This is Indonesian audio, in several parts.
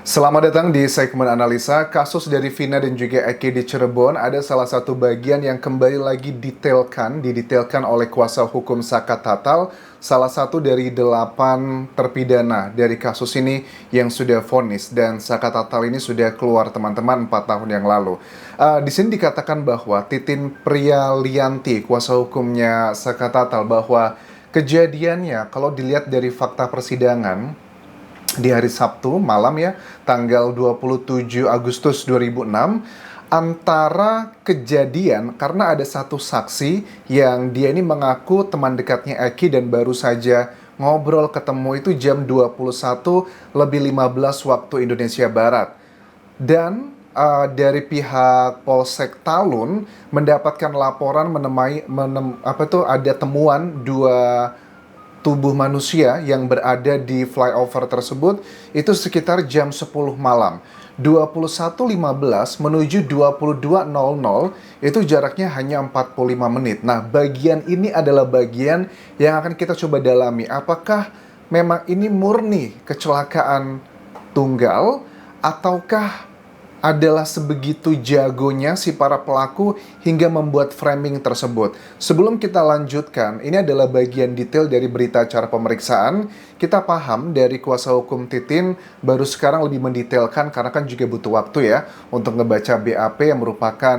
Selamat datang di segmen analisa kasus dari Vina dan juga Eki di Cirebon. Ada salah satu bagian yang kembali lagi didetailkan oleh kuasa hukum Saka Tatal, salah satu dari 8 terpidana dari kasus ini yang sudah vonis, dan Saka Tatal ini sudah keluar teman-teman 4 tahun yang lalu. Di sini dikatakan bahwa Titin Prialianti, kuasa hukumnya Saka Tatal, bahwa kejadiannya kalau dilihat dari fakta persidangan di hari Sabtu malam ya, tanggal 27 Agustus 2006, antara kejadian karena ada satu saksi yang dia ini mengaku teman dekatnya Eki dan baru saja ngobrol ketemu itu jam 21:15 waktu Indonesia Barat. Dan dari pihak Polsek Talun mendapatkan laporan ada temuan dua tubuh manusia yang berada di flyover tersebut itu sekitar jam 10 malam. 21:15 menuju 22:00 itu jaraknya hanya 45 menit. Nah, bagian ini adalah bagian yang akan kita coba dalami. Apakah memang ini murni kecelakaan tunggal ataukah adalah sebegitu jagonya si para pelaku hingga membuat framing tersebut. Sebelum kita lanjutkan, ini adalah bagian detail dari berita acara pemeriksaan. Kita paham dari kuasa hukum Titin baru sekarang lebih mendetailkan karena kan juga butuh waktu ya untuk ngebaca BAP yang merupakan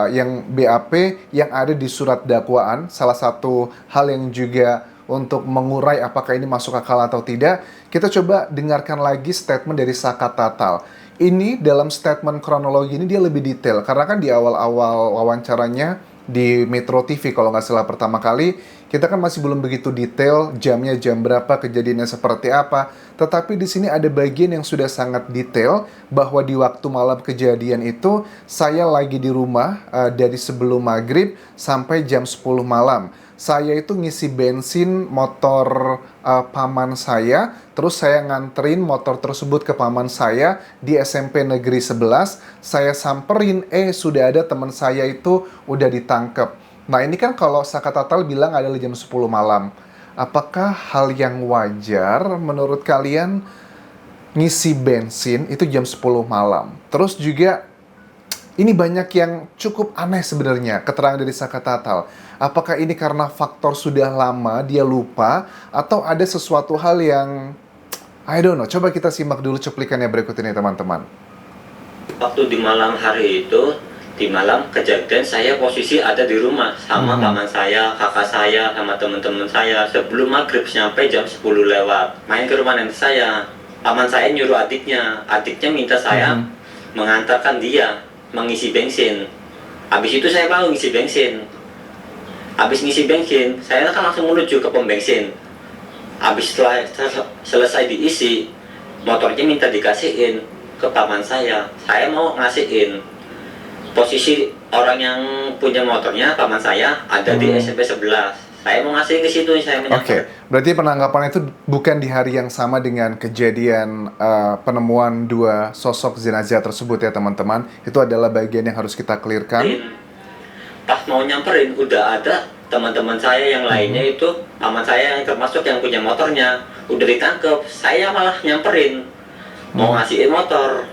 yang BAP yang ada di surat dakwaan. Salah satu hal yang juga untuk mengurai apakah ini masuk akal atau tidak, kita coba dengarkan lagi statement dari Saka Tatal. Ini dalam statement kronologi ini dia lebih detail, karena kan di awal-awal wawancaranya di Metro TV kalau nggak salah pertama kali, kita kan masih belum begitu detail jamnya jam berapa, kejadiannya seperti apa. Tetapi di sini ada bagian yang sudah sangat detail bahwa di waktu malam kejadian itu saya lagi di rumah dari sebelum maghrib sampai jam 10 malam. Saya itu ngisi bensin motor paman saya, terus saya nganterin motor tersebut ke paman saya di SMP Negeri 11. Saya samperin, sudah ada teman saya itu udah ditangkap. Nah, ini kan kalau Saka Tatal bilang adalah jam 10 malam. Apakah hal yang wajar menurut kalian ngisi bensin itu jam 10 malam? Terus juga ini banyak yang cukup aneh sebenarnya keterangan dari Saka Tatal. Apakah ini karena faktor sudah lama dia lupa atau ada sesuatu hal yang I don't know. Coba kita simak dulu cuplikannya berikut ini teman-teman. Waktu di malam hari itu, di malam kejadian saya posisi ada di rumah sama paman saya, kakak saya, sama teman-teman saya. Sebelum maghrib sampai jam 10 lewat. Main ke rumah nenek saya. Paman saya nyuruh adiknya minta saya mengantarkan dia mengisi bensin. Habis itu saya mau ngisi bensin. Habis ngisi bensin, saya kan langsung menuju ke pom bensin. Habis setelah selesai diisi, motornya minta dikasihin ke paman saya. Saya mau ngasihin. Posisi orang yang punya motornya, paman saya, ada di SMP 11. Saya mau ngasihin ke situ, saya menyangka. Oke, berarti penangkapan itu bukan di hari yang sama dengan kejadian penemuan dua sosok jenazah tersebut ya teman-teman. Itu adalah bagian yang harus kita clearkan. Pas mau nyamperin, udah ada teman-teman saya yang lainnya itu, paman saya yang termasuk yang punya motornya, udah ditangkap. Saya malah nyamperin, mau ngasihin motor.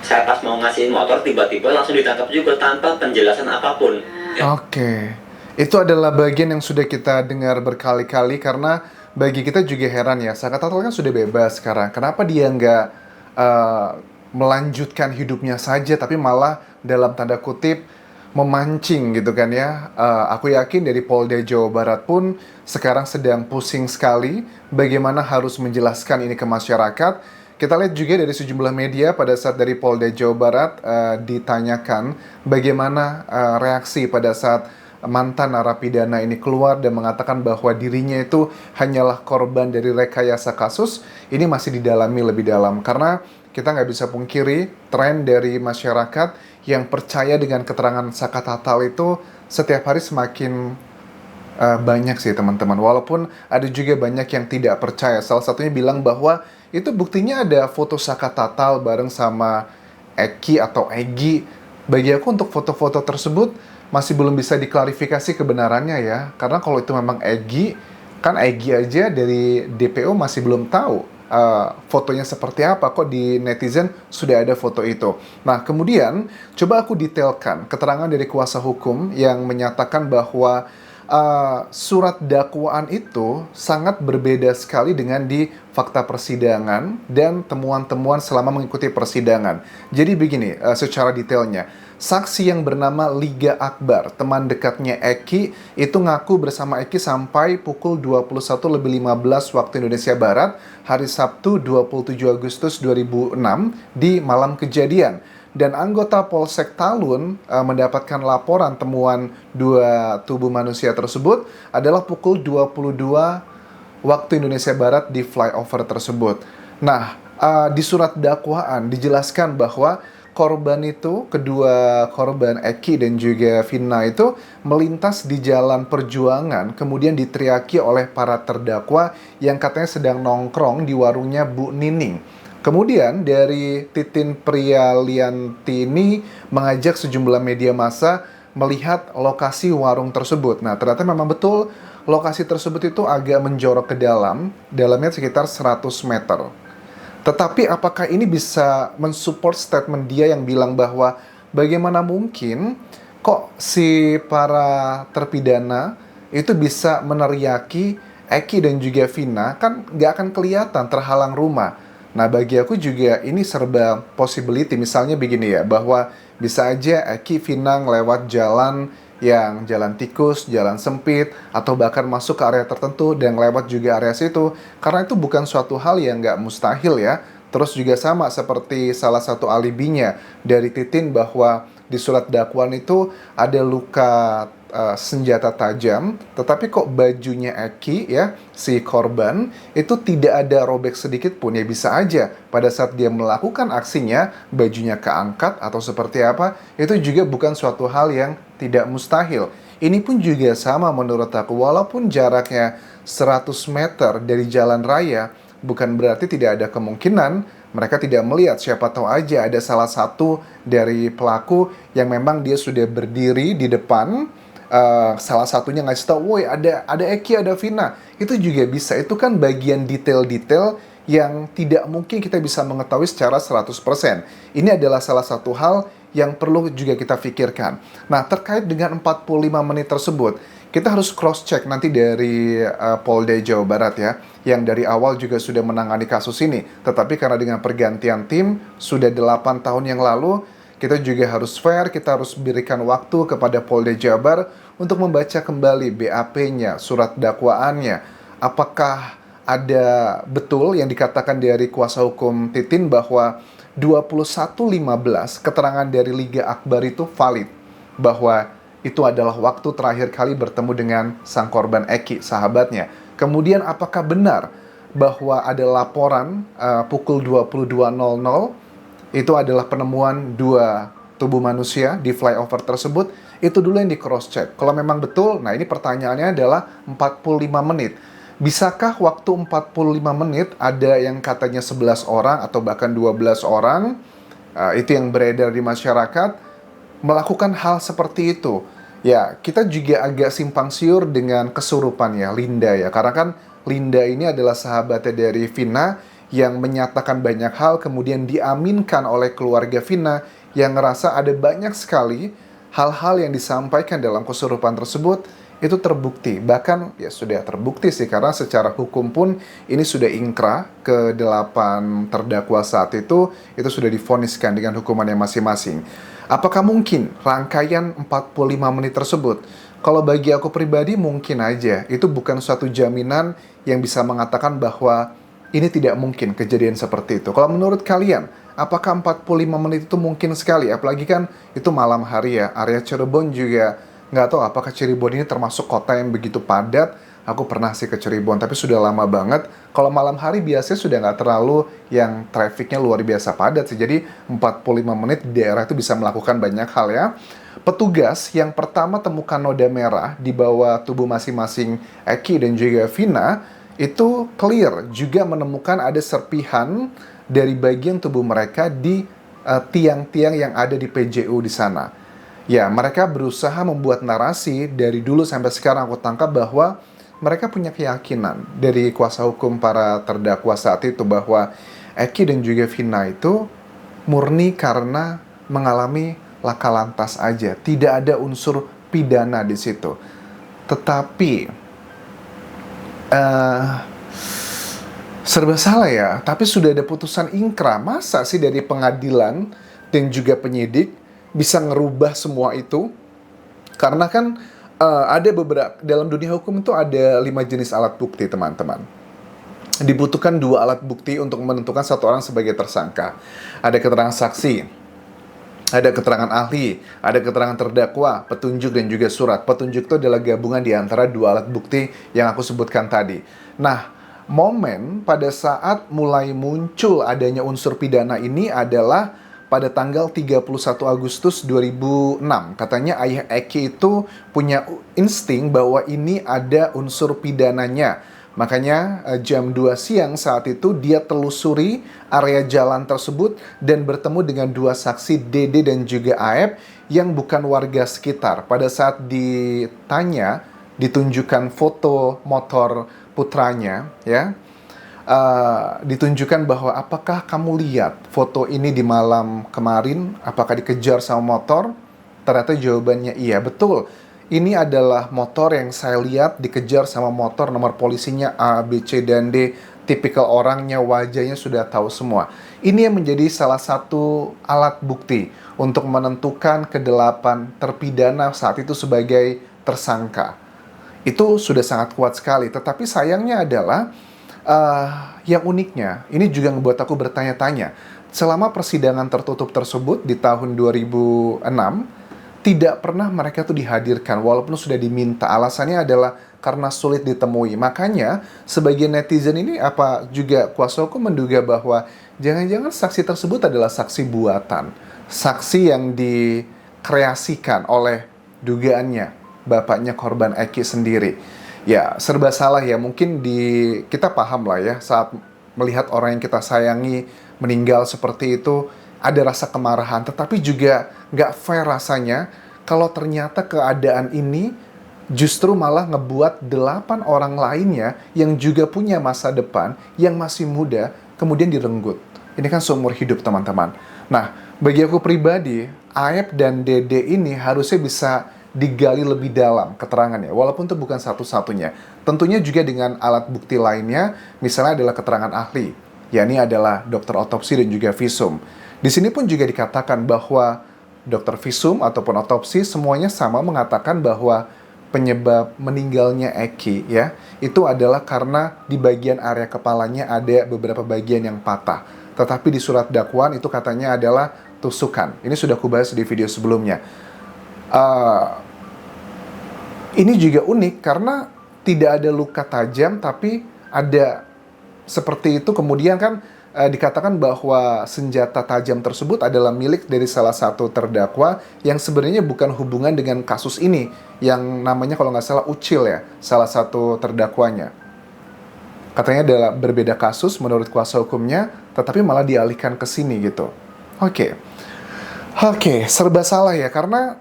Saya pas mau ngasihin motor, tiba-tiba langsung ditangkap juga tanpa penjelasan apapun. Oke. Itu adalah bagian yang sudah kita dengar berkali-kali karena bagi kita juga heran ya. Saka Tatal kan sudah bebas sekarang. Kenapa dia nggak melanjutkan hidupnya saja tapi malah dalam tanda kutip memancing gitu kan ya. Aku yakin dari Polda Jawa Barat pun sekarang sedang pusing sekali bagaimana harus menjelaskan ini ke masyarakat. Kita lihat juga dari sejumlah media pada saat dari Polda Jawa Barat ditanyakan bagaimana reaksi pada saat mantan narapidana ini keluar dan mengatakan bahwa dirinya itu hanyalah korban dari rekayasa kasus. Ini masih didalami lebih dalam karena kita nggak bisa pungkiri tren dari masyarakat yang percaya dengan keterangan Saka Tatal itu setiap hari semakin banyak sih teman-teman. Walaupun ada juga banyak yang tidak percaya. Salah satunya bilang bahwa itu buktinya ada foto Saka Tatal bareng sama Eki atau Egi. Bagi aku untuk foto-foto tersebut masih belum bisa diklarifikasi kebenarannya ya. Karena kalau itu memang Egi, kan Egi aja dari DPO masih belum tahu fotonya seperti apa, kok di netizen sudah ada foto itu. Nah, kemudian coba aku detailkan keterangan dari kuasa hukum yang menyatakan bahwa surat dakwaan itu sangat berbeda sekali dengan di fakta persidangan dan temuan-temuan selama mengikuti persidangan. Jadi begini, secara detailnya, saksi yang bernama Liga Akbar, teman dekatnya Eki, itu ngaku bersama Eki sampai pukul 21.15 waktu Indonesia Barat, hari Sabtu 27 Agustus 2006 di malam kejadian. Dan anggota Polsek Talun mendapatkan laporan temuan dua tubuh manusia tersebut adalah pukul 22 waktu Indonesia Barat di flyover tersebut. Nah, di surat dakwaan dijelaskan bahwa korban itu, kedua korban Eki dan juga Vina itu melintas di jalan Perjuangan, kemudian diteriaki oleh para terdakwa yang katanya sedang nongkrong di warungnya Bu Nining. Kemudian dari Titin Prialianti ini mengajak sejumlah media massa melihat lokasi warung tersebut. Nah, ternyata memang betul lokasi tersebut itu agak menjorok ke dalamnya sekitar 100 meter. Tetapi apakah ini bisa mensupport statement dia yang bilang bahwa bagaimana mungkin kok si para terpidana itu bisa meneriaki Eki dan juga Vina, kan nggak akan kelihatan terhalang rumah. Nah, bagi aku juga ini serba possibility. Misalnya begini ya, bahwa bisa aja Eki Vina lewat jalan yang jalan tikus, jalan sempit, atau bahkan masuk ke area tertentu dan lewat juga area situ. Karena itu bukan suatu hal yang nggak mustahil ya. Terus juga sama seperti salah satu alibinya dari Titin bahwa di surat dakwaan itu ada luka senjata tajam, tetapi kok bajunya Eki ya, si korban itu tidak ada robek sedikit pun. Ya bisa aja pada saat dia melakukan aksinya bajunya keangkat atau seperti apa, itu juga bukan suatu hal yang tidak mustahil. Ini pun juga sama menurut aku, walaupun jaraknya 100 meter dari jalan raya, bukan berarti tidak ada kemungkinan mereka tidak melihat. Siapa tahu aja ada salah satu dari pelaku yang memang dia sudah berdiri di depan, salah satunya ngasih tahu, woi ada Eki, ada Vina. Itu juga bisa, itu kan bagian detail-detail yang tidak mungkin kita bisa mengetahui secara 100%. Ini adalah salah satu hal yang perlu juga kita pikirkan. Nah, terkait dengan 45 menit tersebut, kita harus cross-check nanti dari Polda Jawa Barat ya, yang dari awal juga sudah menangani kasus ini. Tetapi karena dengan pergantian tim, sudah 8 tahun yang lalu, kita juga harus fair, kita harus berikan waktu kepada Polda Jabar untuk membaca kembali BAP-nya, surat dakwaannya. Apakah ada betul yang dikatakan dari kuasa hukum Titin bahwa 21.15 keterangan dari Liga Akbar itu valid, bahwa itu adalah waktu terakhir kali bertemu dengan sang korban Eki, sahabatnya. Kemudian apakah benar bahwa ada laporan pukul 22.00 itu adalah penemuan dua tubuh manusia di flyover tersebut? Itu dulu yang di cross check. Kalau memang betul, nah ini pertanyaannya adalah 45 menit. Bisakah waktu 45 menit ada yang katanya 11 orang atau bahkan 12 orang, itu yang beredar di masyarakat, melakukan hal seperti itu? Ya, kita juga agak simpang siur dengan kesurupan ya, Linda ya. Karena kan Linda ini adalah sahabatnya dari Vina yang menyatakan banyak hal, kemudian diaminkan oleh keluarga Vina yang ngerasa ada banyak sekali hal-hal yang disampaikan dalam kesurupan tersebut itu terbukti. Bahkan ya sudah terbukti sih, karena secara hukum pun ini sudah ingkrah. Ke-8 terdakwa saat itu sudah divoniskan dengan hukumannya masing-masing. Apakah mungkin rangkaian 45 menit tersebut? Kalau bagi aku pribadi mungkin aja. Itu bukan suatu jaminan yang bisa mengatakan bahwa ini tidak mungkin kejadian seperti itu. Kalau menurut kalian, apakah 45 menit itu mungkin sekali? Apalagi kan itu malam hari ya. Area Cirebon juga nggak tahu apakah Cirebon ini termasuk kota yang begitu padat. Aku pernah sih ke Cirebon, tapi sudah lama banget. Kalau malam hari biasanya sudah nggak terlalu yang trafficnya luar biasa padat sih. Jadi 45 menit di daerah itu bisa melakukan banyak hal ya. Petugas yang pertama temukan noda merah di bawah tubuh masing-masing Eki dan juga Vina, itu clear juga menemukan ada serpihan dari bagian tubuh mereka di tiang-tiang yang ada di PJU di sana. Ya, mereka berusaha membuat narasi dari dulu sampai sekarang aku tangkap bahwa mereka punya keyakinan dari kuasa hukum para terdakwa saat itu bahwa Eki dan juga Vina itu murni karena mengalami laka lantas aja, tidak ada unsur pidana di situ. Tetapi serba salah ya, tapi sudah ada putusan ingkrah. Masa sih dari pengadilan dan juga penyidik bisa ngerubah semua itu? Karena kan ada beberapa, dalam dunia hukum itu ada 5 jenis alat bukti, teman-teman. Dibutuhkan 2 alat bukti untuk menentukan satu orang sebagai tersangka. Ada keterangan saksi, ada keterangan ahli, ada keterangan terdakwa, petunjuk dan juga surat. Petunjuk itu adalah gabungan di antara 2 alat bukti yang aku sebutkan tadi. Nah, momen pada saat mulai muncul adanya unsur pidana ini adalah pada tanggal 31 Agustus 2006. Katanya ayah Eki itu punya insting bahwa ini ada unsur pidananya. Makanya jam 2 siang saat itu dia telusuri area jalan tersebut dan bertemu dengan 2 saksi, Dede dan juga Aep, yang bukan warga sekitar. Pada saat ditanya, ditunjukkan foto motor putranya, ya, ditunjukkan bahwa apakah kamu lihat foto ini di malam kemarin, apakah dikejar sama motor? Ternyata jawabannya iya, betul. Ini adalah motor yang saya lihat dikejar sama motor, nomor polisinya A, B, C, dan D. Tipikal orangnya, wajahnya sudah tahu semua. Ini yang menjadi salah satu alat bukti untuk menentukan ke-8 terpidana saat itu sebagai tersangka. Itu sudah sangat kuat sekali. Tetapi sayangnya adalah yang uniknya, ini juga membuat aku bertanya-tanya. Selama persidangan tertutup tersebut di tahun 2006, tidak pernah mereka tuh dihadirkan walaupun sudah diminta. Alasannya adalah karena sulit ditemui. Makanya sebagian netizen ini apa juga kuasa hukum menduga bahwa jangan-jangan saksi tersebut adalah saksi buatan, saksi yang dikreasikan oleh dugaannya bapaknya korban Eki sendiri. Ya, serba salah ya. Mungkin kita paham lah ya, saat melihat orang yang kita sayangi meninggal seperti itu, ada rasa kemarahan, tetapi juga nggak fair rasanya kalau ternyata keadaan ini justru malah ngebuat 8 orang lainnya yang juga punya masa depan, yang masih muda, kemudian direnggut. Ini kan seumur hidup, teman-teman. Nah, bagi aku pribadi, Aep dan Dede ini harusnya bisa digali lebih dalam keterangannya, walaupun itu bukan satu-satunya. Tentunya juga dengan alat bukti lainnya, misalnya adalah keterangan ahli, yakni adalah dokter otopsi dan juga visum. Di sini pun juga dikatakan bahwa dokter visum ataupun otopsi semuanya sama mengatakan bahwa penyebab meninggalnya Eki ya itu adalah karena di bagian area kepalanya ada beberapa bagian yang patah. Tetapi di surat dakwaan itu katanya adalah tusukan. Ini sudah aku bahas di video sebelumnya. Ini juga unik karena tidak ada luka tajam, tapi ada seperti itu. Kemudian kan dikatakan bahwa senjata tajam tersebut adalah milik dari salah satu terdakwa yang sebenarnya bukan hubungan dengan kasus ini, yang namanya kalau nggak salah Ucil ya, salah satu terdakwanya. Katanya adalah berbeda kasus menurut kuasa hukumnya, tetapi malah dialihkan ke sini gitu. Oke, serba salah ya, karena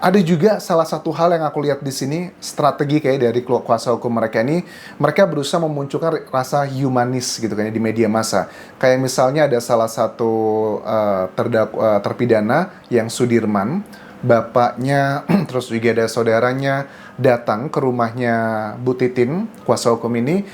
ada juga salah satu hal yang aku lihat di sini, strategi kayak dari kuasa hukum mereka ini, mereka berusaha memunculkan rasa humanis gitu kan ya, di media massa. Kayak misalnya ada salah satu terpidana yang Sudirman, bapaknya terus juga ada saudaranya datang ke rumahnya Bu Titin, kuasa hukum ini,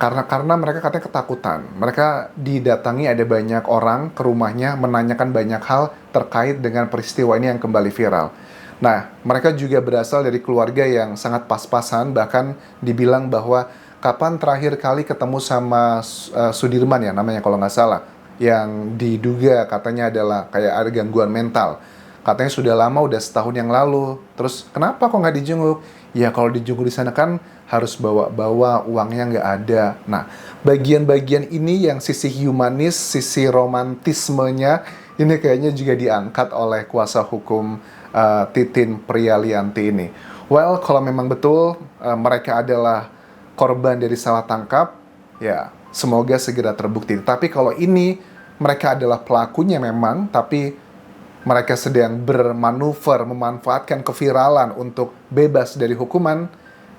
karena mereka katanya ketakutan. Mereka didatangi ada banyak orang ke rumahnya menanyakan banyak hal terkait dengan peristiwa ini yang kembali viral. Nah, mereka juga berasal dari keluarga yang sangat pas-pasan, bahkan dibilang bahwa kapan terakhir kali ketemu sama Sudirman ya namanya kalau nggak salah, yang diduga katanya adalah kayak ada gangguan mental. Katanya sudah lama, udah setahun yang lalu. Terus kenapa kok nggak dijenguk? Ya kalau dijenguk di sana kan harus bawa-bawa, uangnya nggak ada. Nah, bagian-bagian ini yang sisi humanis, sisi romantismenya, ini kayaknya juga diangkat oleh kuasa hukum Titin Prialianti ini. Well, kalau memang betul mereka adalah korban dari salah tangkap, ya semoga segera terbukti. Tapi kalau ini mereka adalah pelakunya memang, tapi mereka sedang bermanuver memanfaatkan keviralan untuk bebas dari hukuman,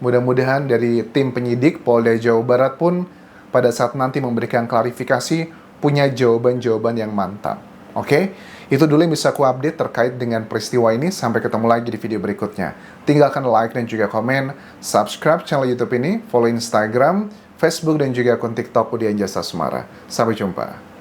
Mudah-mudahan dari tim penyidik Polda Jawa Barat pun pada saat nanti memberikan klarifikasi punya jawaban-jawaban yang mantap. Oke? Itu dulu yang bisa aku update terkait dengan peristiwa ini. Sampai ketemu lagi di video berikutnya. Tinggalkan like dan juga komen, subscribe channel YouTube ini, follow Instagram, Facebook dan juga akun TikTok Udian Jasa Sumara. Sampai jumpa.